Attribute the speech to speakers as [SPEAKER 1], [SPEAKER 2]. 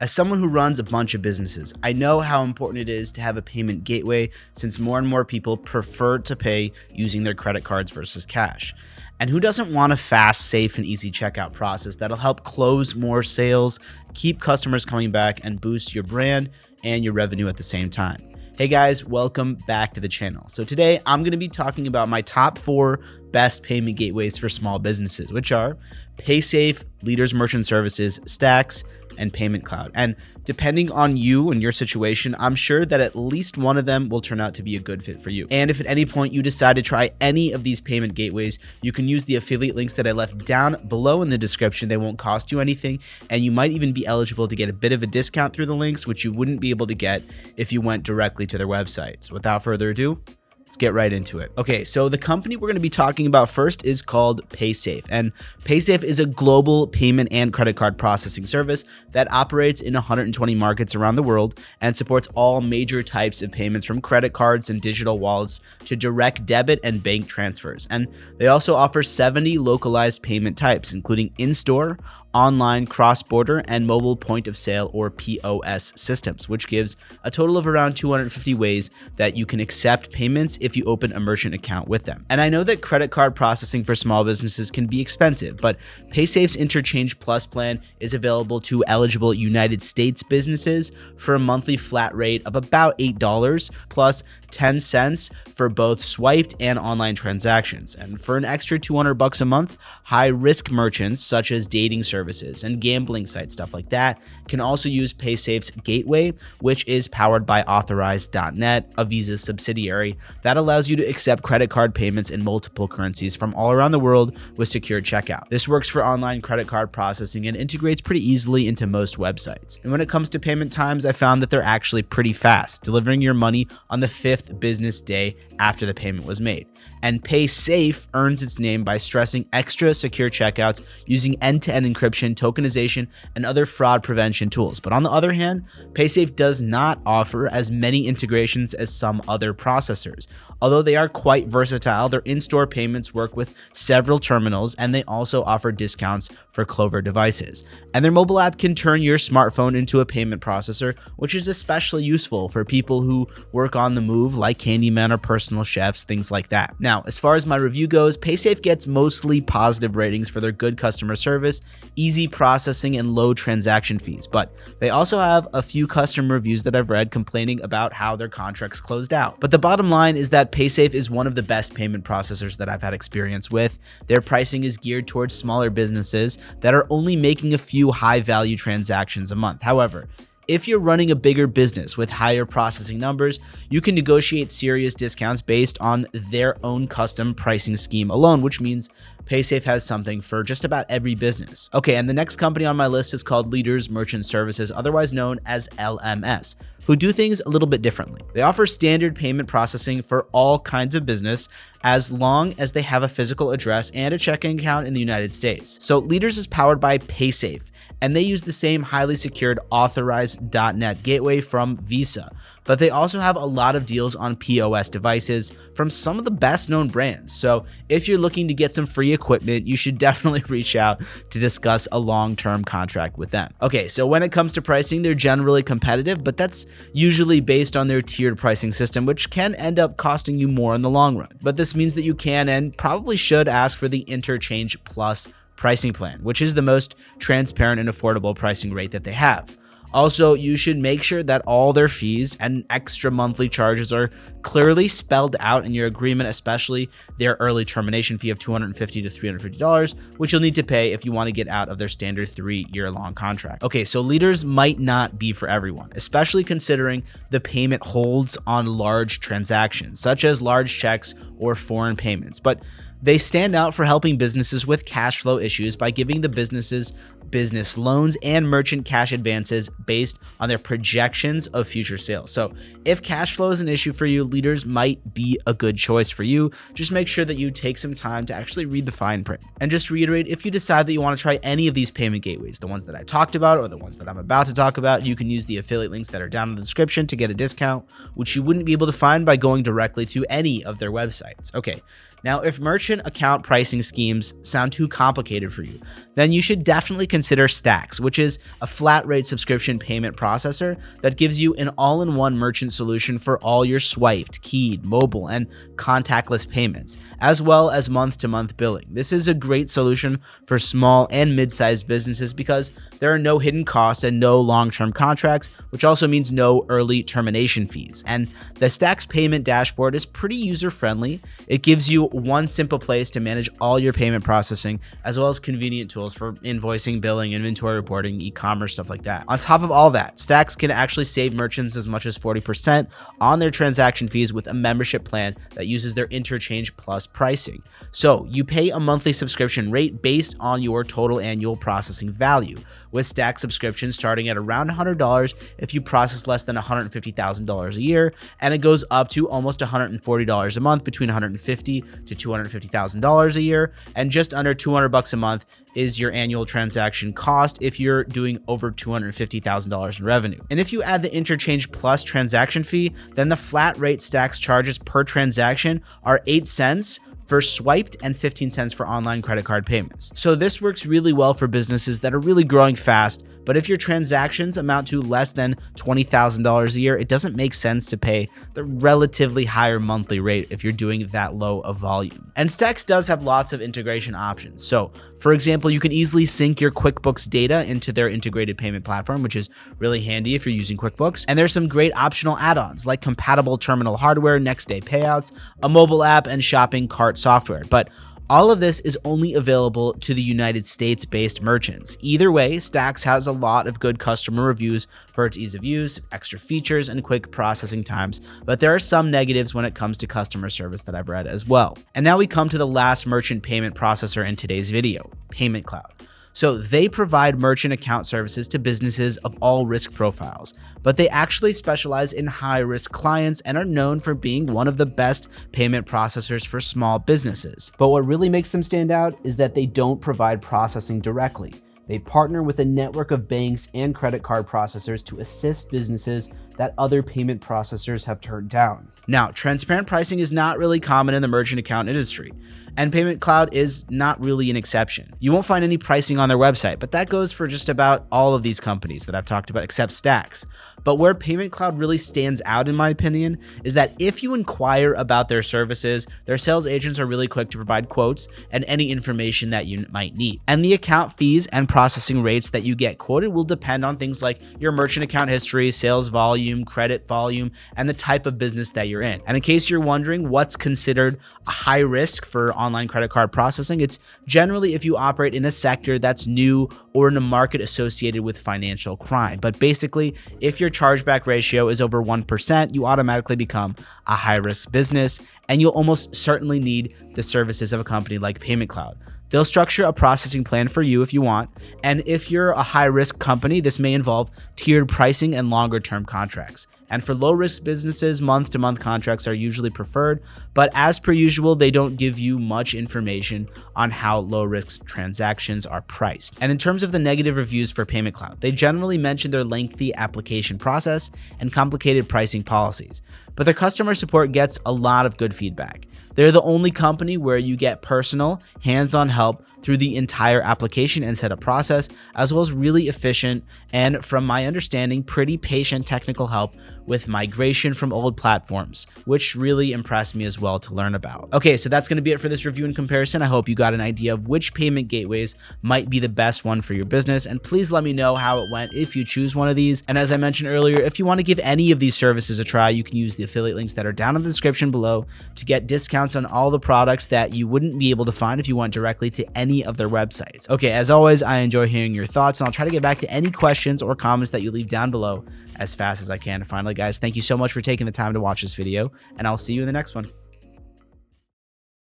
[SPEAKER 1] As someone who runs a bunch of businesses, I know how important it is to have a payment gateway since more and more people prefer to pay using their credit cards versus cash. And who doesn't want a fast, safe, and easy checkout process that'll help close more sales, keep customers coming back, and boost your brand and your revenue at the same time? Hey guys, welcome back to the channel. So today I'm going to be talking about my top 4 best payment gateways for small businesses, which are Paysafe, Leaders Merchant Services, Stax, and PaymentCloud. And depending on you and your situation, I'm sure that at least one of them will turn out to be a good fit for you. And if at any point you decide to try any of these payment gateways, you can use the affiliate links that I left down below in the description. They won't cost you anything, and you might even be eligible to get a bit of a discount through the links, which you wouldn't be able to get if you went directly to their website. So without further ado, let's get right into it. Okay, so the company we're going to be talking about first is called Paysafe. And Paysafe is a global payment and credit card processing service that operates in 120 markets around the world and supports all major types of payments from credit cards and digital wallets to direct debit and bank transfers. And they also offer 70 localized payment types, including in-store, online, cross-border, and mobile point of sale or POS systems, which gives a total of around 250 ways that you can accept payments if you open a merchant account with them. And I know that credit card processing for small businesses can be expensive, but Paysafe's interchange-plus plan is available to eligible United States businesses for a monthly flat rate of about $8 plus 10 cents for both swiped and online transactions. And for an extra $200 a month, high-risk merchants such as dating services and gambling sites, stuff like that, can also use Paysafe's gateway, which is powered by Authorize.net, a Visa subsidiary that allows you to accept credit card payments in multiple currencies from all around the world with secure checkout. This works for online credit card processing and integrates pretty easily into most websites. And when it comes to payment times, I found that they're actually pretty fast, delivering your money on the 5th business day after the payment was made. And Paysafe earns its name by stressing extra secure checkouts using end-to-end encryption, tokenization, and other fraud prevention tools. But on the other hand, Paysafe does not offer as many integrations as some other processors. Although they are quite versatile, their in-store payments work with several terminals, and they also offer discounts for Clover devices. And their mobile app can turn your smartphone into a payment processor, which is especially useful for people who work on the move like handymen or personal chefs, things like that. Now, as far as my review goes, Paysafe gets mostly positive ratings for their good customer service, easy processing, and low transaction fees, but they also have a few customer reviews that I've read complaining about how their contracts closed out. But the bottom line is that Paysafe is one of the best payment processors that I've had experience with. Their pricing is geared towards smaller businesses that are only making a few high-value transactions a month. However, if you're running a bigger business with higher processing numbers, you can negotiate serious discounts based on their own custom pricing scheme alone, which means Paysafe has something for just about every business. Okay, and the next company on my list is called Leaders Merchant Services, otherwise known as LMS, who do things a little bit differently. They offer standard payment processing for all kinds of business as long as they have a physical address and a checking account in the United States. So Leaders is powered by Paysafe, and they use the same highly secured Authorize.net gateway from Visa, but they also have a lot of deals on POS devices from some of the best known brands. So if you're looking to get some free equipment, you should definitely reach out to discuss a long-term contract with them. Okay, so when it comes to pricing, they're generally competitive, but that's usually based on their tiered pricing system, which can end up costing you more in the long run. But this means that you can and probably should ask for the interchange-plus pricing plan, which is the most transparent and affordable pricing rate that they have. Also, you should make sure that all their fees and extra monthly charges are clearly spelled out in your agreement, especially their early termination fee of $250 to $350, which you'll need to pay if you want to get out of their standard 3-year-long contract. Okay, so Leaders might not be for everyone, especially considering the payment holds on large transactions, such as large checks or foreign payments, but they stand out for helping businesses with cash flow issues by giving the businesses business loans and merchant cash advances based on their projections of future sales. So if cash flow is an issue for you, Leaders might be a good choice for you. Just make sure that you take some time to actually read the fine print. And just to reiterate, if you decide that you want to try any of these payment gateways, the ones that I talked about or the ones that I'm about to talk about, you can use the affiliate links that are down in the description to get a discount, which you wouldn't be able to find by going directly to any of their websites. Okay. Now, if merchant account pricing schemes sound too complicated for you, then you should definitely consider consider Stax, which is a flat rate subscription payment processor that gives you an all-in-one merchant solution for all your swiped, keyed, mobile, and contactless payments, as well as month-to-month billing. This is a great solution for small and mid-sized businesses because there are no hidden costs and no long-term contracts, which also means no early termination fees. And the Stax payment dashboard is pretty user-friendly. It gives you one simple place to manage all your payment processing, as well as convenient tools for invoicing, billing, inventory reporting, e-commerce, stuff like that. On top of all that, Stax can actually save merchants as much as 40% on their transaction fees with a membership plan that uses their interchange-plus pricing. So you pay a monthly subscription rate based on your total annual processing value, with Stax subscriptions starting at around $100 if you process less than $150,000 a year, and it goes up to almost $140 a month, between $150,000 to $250,000 a year, and just under $200 a month is your annual transaction cost if you're doing over $250,000 in revenue. And if you add the interchange plus transaction fee, then the flat rate Stax charges per transaction are 8 cents for swiped and 15 cents for online credit card payments. So this works really well for businesses that are really growing fast, but if your transactions amount to less than $20,000 a year, it doesn't make sense to pay the relatively higher monthly rate if you're doing that low of volume. And Stax does have lots of integration options. So for example, you can easily sync your QuickBooks data into their integrated payment platform, which is really handy if you're using QuickBooks. And there's some great optional add-ons like compatible terminal hardware, next day payouts, a mobile app, and shopping cart software. But all of this is only available to the United States-based merchants. Either way, Stax has a lot of good customer reviews for its ease of use, extra features, and quick processing times, but there are some negatives when it comes to customer service that I've read as well. And now we come to the last merchant payment processor in today's video, PaymentCloud. So they provide merchant account services to businesses of all risk profiles, but they actually specialize in high-risk clients and are known for being one of the best payment processors for small businesses. But what really makes them stand out is that they don't provide processing directly. They partner with a network of banks and credit card processors to assist businesses that other payment processors have turned down. Now, transparent pricing is not really common in the merchant account industry, and PaymentCloud is not really an exception. You won't find any pricing on their website, but that goes for just about all of these companies that I've talked about except Stax. But where PaymentCloud really stands out, in my opinion, is that if you inquire about their services, their sales agents are really quick to provide quotes and any information that you might need. And the account fees and processing rates that you get quoted will depend on things like your merchant account history, sales volume, credit volume, and the type of business that you're in. And in case you're wondering what's considered a high risk for online credit card processing, it's generally if you operate in a sector that's new or in a market associated with financial crime. But basically, if your chargeback ratio is over 1%, you automatically become a high-risk business, and you'll almost certainly need the services of a company like PaymentCloud. They'll structure a processing plan for you if you want, and if you're a high-risk company, this may involve tiered pricing and longer-term contracts. And for low-risk businesses, month-to-month contracts are usually preferred, but as per usual, they don't give you much information on how low-risk transactions are priced. And in terms of the negative reviews for PaymentCloud, they generally mention their lengthy application process and complicated pricing policies, but their customer support gets a lot of good feedback. They're the only company where you get personal, hands-on help through the entire application and setup process, as well as really efficient and, from my understanding, pretty patient technical help with migration from old platforms, which really impressed me as well to learn about. Okay, so that's going to be it for this review and comparison. I hope you got an idea of which payment gateways might be the best one for your business, and please let me know how it went if you choose one of these. And as I mentioned earlier, if you want to give any of these services a try, you can use the affiliate links that are down in the description below to get discounts on all the products that you wouldn't be able to find if you went directly to any of their websites. Okay, as always, I enjoy hearing your thoughts, and I'll try to get back to any questions or comments that you leave down below as fast as I can. Finally, guys, thank you so much for taking the time to watch this video, and I'll see you in the next one.